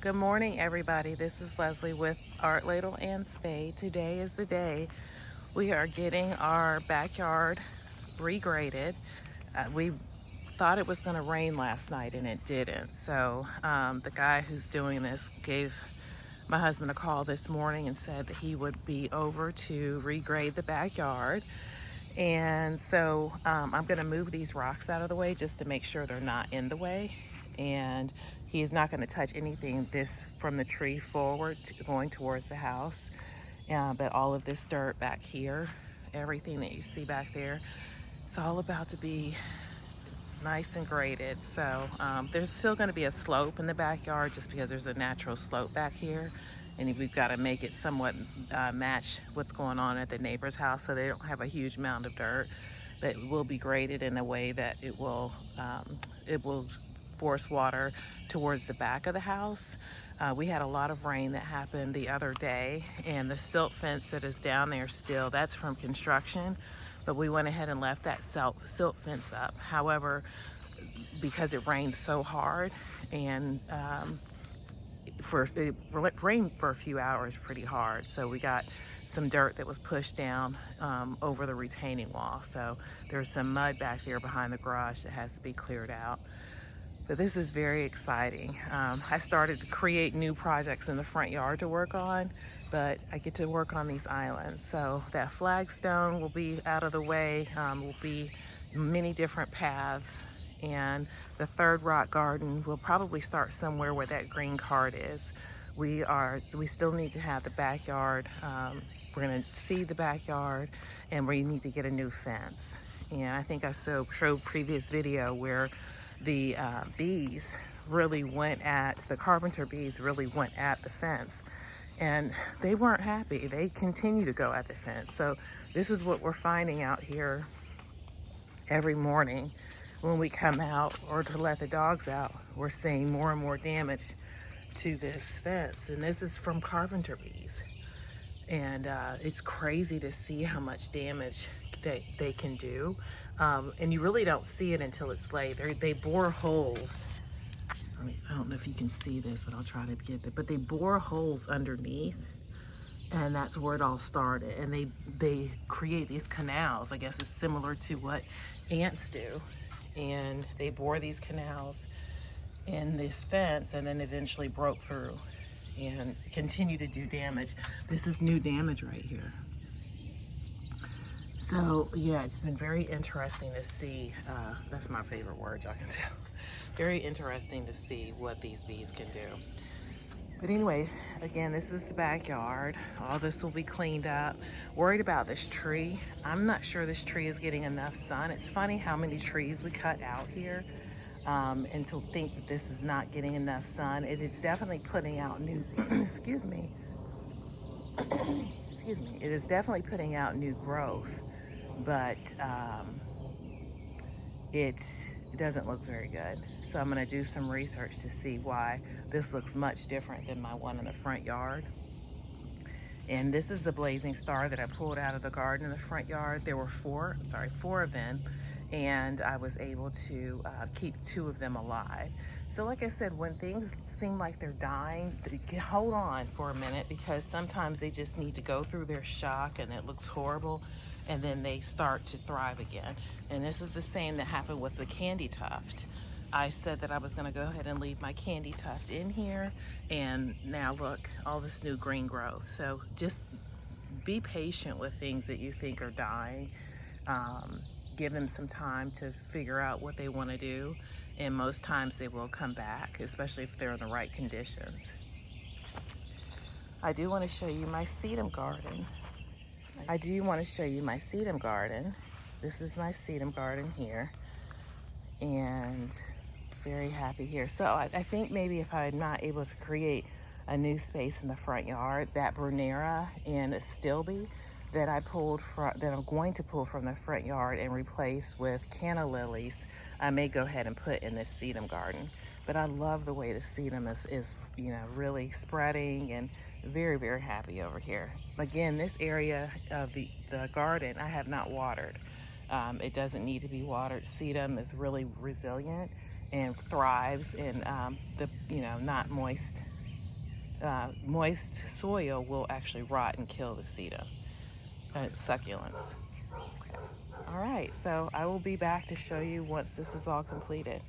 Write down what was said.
Good morning, everybody. This is Leslie with Art Ladle and Spade. Today is the day we are getting our backyard regraded. We thought it was going to rain last night and it didn't. So the guy who's doing this gave my husband a call this morning and said that he would be over to regrade the backyard. And so I'm going to move these rocks out of the way just to make sure they're not in the way. And he is not going to touch anything this from the tree forward going towards the house. But all of this dirt back here, everything that you see back there, it's all about to be nice and graded. So there's still going to be a slope in the backyard just because there's a natural slope back here. And we've got to make it somewhat match what's going on at the neighbor's house so they don't have a huge mound of dirt. But it will be graded in a way that it will force water towards the back of the house. We had a lot of rain that happened the other day, and the silt fence that is down there still, that's from construction, but we went ahead and left that silt fence up. However, because it rained so hard and it rained for a few hours pretty hard, so we got some dirt that was pushed down over the retaining wall. So there's some mud back there behind the garage that has to be cleared out. But this is very exciting. I started to create new projects in the front yard to work on, but I get to work on these islands. So that flagstone will be out of the way, will be many different paths. And the third rock garden will probably start somewhere where that green card is. We still need to have the backyard. We're gonna seed the backyard, and we need to get a new fence. And I think I showed previous video where the bees really went at, the carpenter bees really went at the fence, and they weren't happy. They continue to go at the fence. So this is what we're finding out here every morning when we come out or to let the dogs out. We're seeing more and more damage to this fence, and this is from carpenter bees. And it's crazy to see how much damage they can do. And you really don't see it until it's late. They bore holes. I don't know if you can see this, but I'll try to get it. But they bore holes underneath, and that's where it all started. And they create these canals. I guess it's similar to what ants do. And they bore these canals in this fence and then eventually broke through and continue to do damage. This is new damage right here. So yeah, it's been very interesting to see, that's my favorite word, y'all can tell. Very interesting to see what these bees can do. But anyway, again, this is the backyard. All this will be cleaned up. Worried about this tree. I'm not sure this tree is getting enough sun. It's funny how many trees we cut out here. And to think that this is not getting enough sun. It is definitely putting out new, excuse me, excuse me. It is definitely putting out new growth, but it doesn't look very good. So I'm gonna do some research to see why this looks much different than my one in the front yard. And this is the blazing star that I pulled out of the garden in the front yard. There were four of them. And I was able to keep 2 of them alive. So like I said, when things seem like they're dying, hold on for a minute, because sometimes they just need to go through their shock and it looks horrible, and then they start to thrive again. And this is the same that happened with the candy tuft. I said that I was gonna go ahead and leave my candy tuft in here, and now look, all this new green growth. So just be patient with things that you think are dying. Give them some time to figure out what they want to do, and most times they will come back, especially if they're in the right conditions. I do want to show you my sedum garden. This is my sedum garden here, and very happy here. So I think maybe if I'm not able to create a new space in the front yard, that Brunera and a Stilby that I'm going to pull from the front yard and replace with canna lilies, I may go ahead and put in this sedum garden. But I love the way the sedum is really spreading, and very, very happy over here. Again, this area of the garden I have not watered. It doesn't need to be watered. Sedum is really resilient and thrives in the not moist moist soil will actually rot and kill the sedum succulents. Okay. All right, so I will be back to show you once this is all completed.